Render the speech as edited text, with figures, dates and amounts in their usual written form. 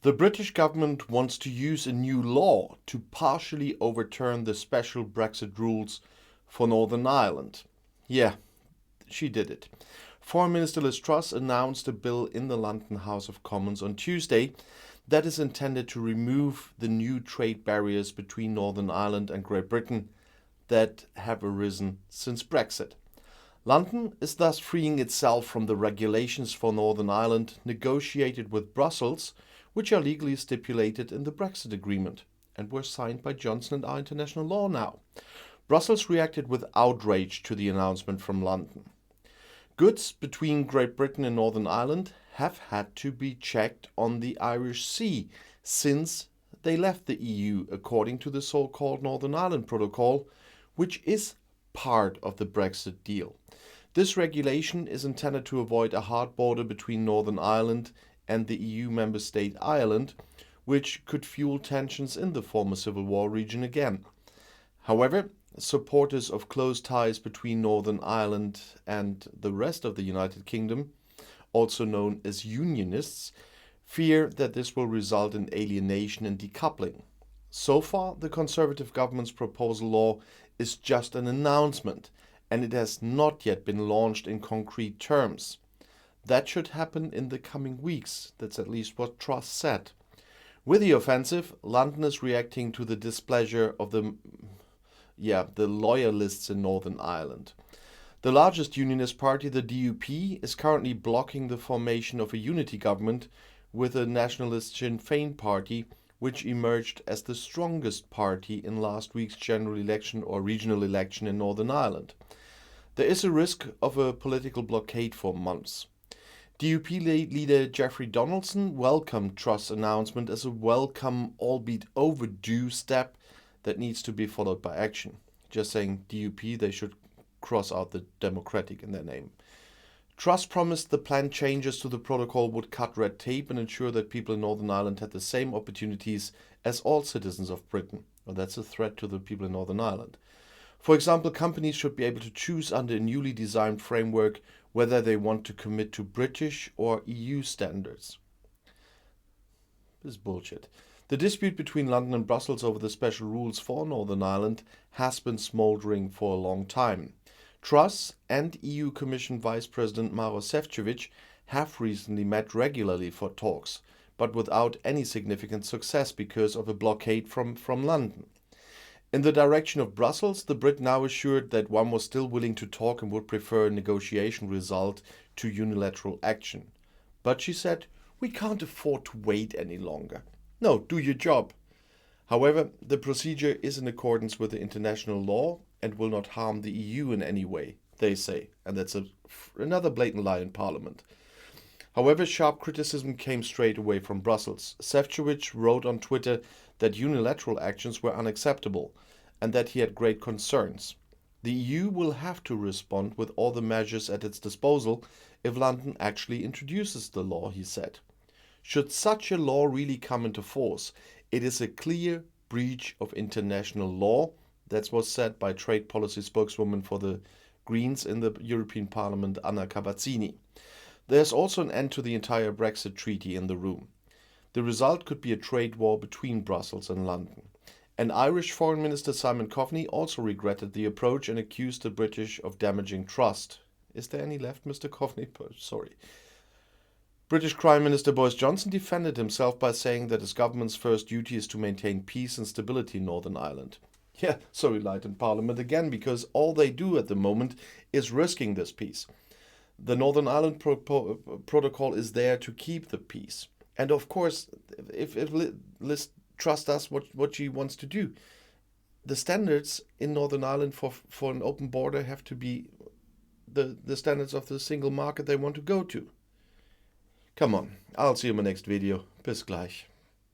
The British government wants to use a new law to partially overturn the special Brexit rules for Northern Ireland. Yeah, she did it. Foreign Minister Liz Truss announced a bill in the London House of Commons on Tuesday that is intended to remove the new trade barriers between Northern Ireland and Great Britain that have arisen since Brexit. London is thus freeing itself from the regulations for Northern Ireland negotiated with Brussels, which are legally stipulated in the Brexit agreement and were signed by Johnson and are international law now. Brussels reacted with outrage to the announcement from London. Goods between Great Britain and Northern Ireland have had to be checked on the Irish Sea since they left the EU, according to the so-called Northern Ireland Protocol, which is part of the Brexit deal. This regulation is intended to avoid a hard border between Northern Ireland and the EU member state Ireland, which could fuel tensions in the former Civil War region again. However, supporters of close ties between Northern Ireland and the rest of the United Kingdom, also known as Unionists, fear that this will result in alienation and decoupling. So far, the Conservative government's proposal law is just an announcement, and it has not yet been launched in concrete terms. That should happen in the coming weeks. That's at least what Truss said. With the offensive, London is reacting to the displeasure of the loyalists in Northern Ireland. The largest unionist party, the DUP, is currently blocking the formation of a unity government with the nationalist Sinn Féin party, which emerged as the strongest party in last week's general election or regional election in Northern Ireland. There is a risk of a political blockade for months. DUP leader Jeffrey Donaldson welcomed Truss' announcement as a welcome, albeit overdue, step that needs to be followed by action. Just saying DUP, they should cross out the Democratic in their name. Truss promised the planned changes to the protocol would cut red tape and ensure that people in Northern Ireland had the same opportunities as all citizens of Britain. Well, that's a threat to the people in Northern Ireland. For example, companies should be able to choose under a newly designed framework whether they want to commit to British or EU standards. This is bullshit. The dispute between London and Brussels over the special rules for Northern Ireland has been smouldering for a long time. Truss and EU Commission Vice President Maroš Šefčovič have recently met regularly for talks, but without any significant success because of a blockade from London. In the direction of Brussels, the Brit now assured that one was still willing to talk and would prefer a negotiation result to unilateral action. But she said, "We can't afford to wait any longer. No, do your job." However, the procedure is in accordance with the international law and will not harm the EU in any way, they say. And that's another blatant lie in Parliament. However, sharp criticism came straight away from Brussels. Šefčovič wrote on Twitter that unilateral actions were unacceptable and that he had great concerns. The EU will have to respond with all the measures at its disposal if London actually introduces the law, he said. Should such a law really come into force, it is a clear breach of international law. That was said by trade policy spokeswoman for the Greens in the European Parliament, Anna Cavazzini. There's also an end to the entire Brexit treaty in the room. The result could be a trade war between Brussels and London. And Irish Foreign Minister Simon Coveney also regretted the approach and accused the British of damaging trust. Is there any left, Mr. Coveney? Sorry. British Prime Minister Boris Johnson defended himself by saying that his government's first duty is to maintain peace and stability in Northern Ireland. Yeah, so he lied in Parliament again, because all they do at the moment is risking this peace. The Northern Ireland Protocol is there to keep the peace. And of course, if Liz Truss does what she wants to do, the standards in Northern Ireland for an open border have to be the standards of the single market they want to go to. Come on, I'll see you in my next video. Bis gleich.